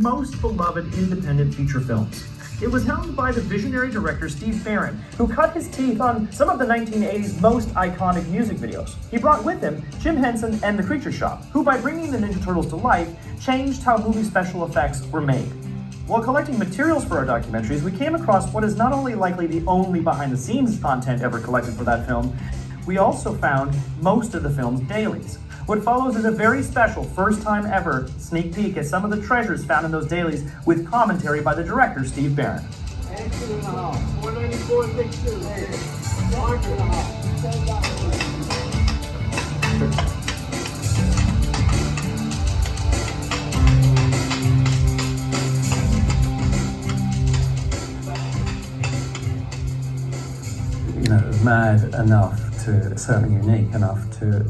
most beloved independent feature films. It was helmed by the visionary director Steve Barron, who cut his teeth on some of the 1980s most iconic music videos. He brought with him Jim Henson and the Creature Shop, who by bringing the Ninja Turtles to life, changed how movie special effects were made. While collecting materials for our documentaries, we came across what is not only likely the only behind-the-scenes content ever collected for that film, we also found most of the film's dailies. What follows is a very special, first-time ever sneak peek at some of the treasures found in those dailies with commentary by the director, Steve Barron. And 2.5. 494, 62. Mark 2.5. It was mad enough to, certainly unique enough to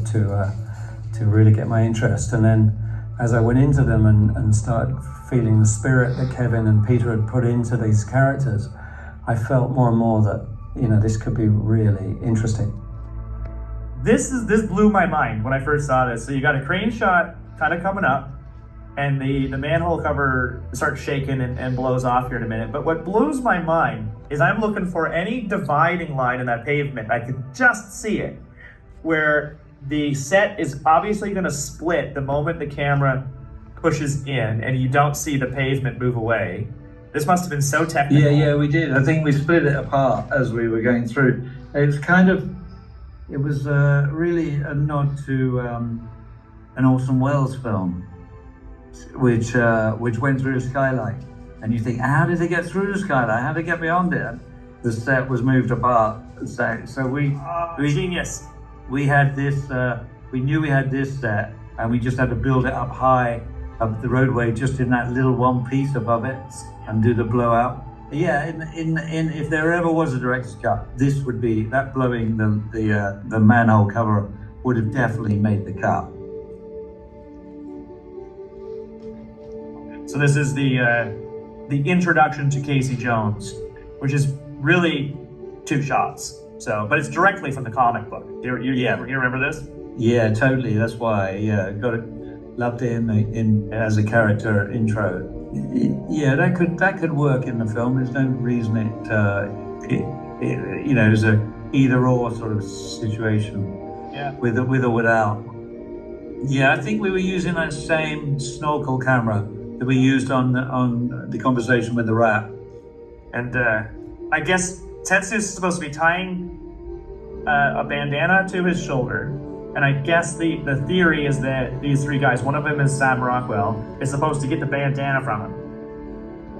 really get my interest. And then as I went into them and started feeling the spirit that Kevin and Peter had put into these characters, I felt more and more that, this could be really interesting. This blew my mind when I first saw this. So you got a crane shot kind of coming up, and the manhole cover starts shaking and blows off here in a minute. But what blows my mind is I'm looking for any dividing line in that pavement. I could just see it, where the set is obviously going to split the moment the camera pushes in and you don't see the pavement move away. This must have been so technical. Yeah, we did. I think we split it apart as we were going through. It was really a nod to an Orson Welles film, which went through a skylight. And you think, how did they get through the skylight? How did they get beyond it? The set was moved apart. So we genius. We had this, we knew we had this set, and we just had to build it up high up the roadway, just in that little one piece above it, and do the blowout. Yeah, in if there ever was a director's cut, this would be, that blowing the manhole cover would have definitely made the cut. So this is the introduction to Casey Jones, which is really 2 shots. So, but it's directly from the comic book. You remember this? Yeah, totally. That's why. Yeah, loved it in as a character intro. Yeah, that could work in the film. There's no reason it is a either or sort of situation. Yeah. With or without. Yeah, I think we were using that same snorkel camera that we used on the conversation with the rat. And I guess Tetsu's is supposed to be tying a bandana to his shoulder, and I guess the theory is that these 3 guys, one of them is Sam Rockwell, is supposed to get the bandana from him,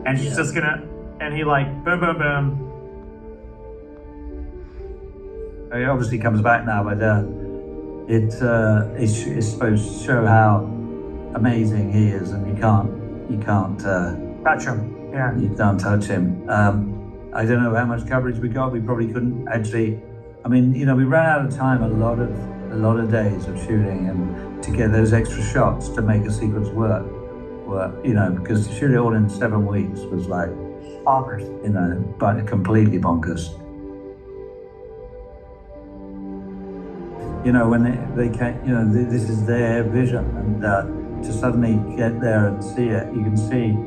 and she's just gonna, and he like boom, boom, boom. It obviously comes back now, but it's supposed to show how amazing he is, and you can't Touch him. Yeah. You can't touch him. I don't know how much coverage we got. We probably couldn't actually. I mean, we ran out of time a lot of days of shooting, and to get those extra shots to make a sequence work, because to shoot it all in 7 weeks was like bonkers. But completely bonkers. When they came, this is their vision, and to suddenly get there and see it, you can see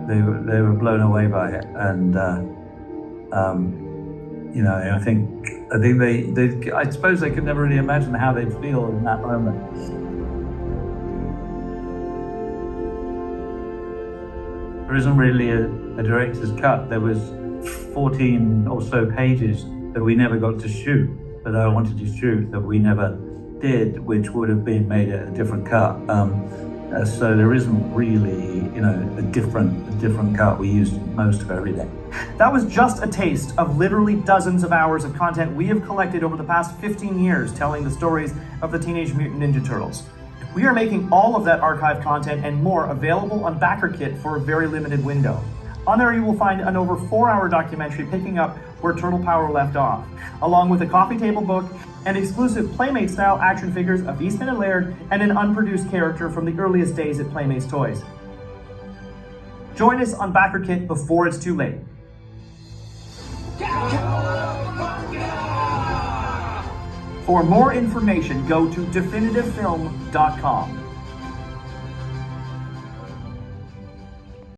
they were blown away by it, and I suppose they could never really imagine how they'd feel in that moment. There isn't really a director's cut. There was 14 or so pages that we never got to shoot, that I wanted to shoot, that we never did, which would have been made a different cut. So there isn't really, a different cut. We used most of everything. That was just a taste of literally dozens of hours of content we have collected over the past 15 years telling the stories of the Teenage Mutant Ninja Turtles. We are making all of that archive content and more available on BackerKit for a very limited window. On there you will find an over 4-hour documentary picking up where Turtle Power left off, along with a coffee table book and exclusive Playmate-style action figures of Eastman and Laird and an unproduced character from the earliest days at Playmates Toys. Join us on BackerKit before it's too late. For more information, go to definitivefilm.com.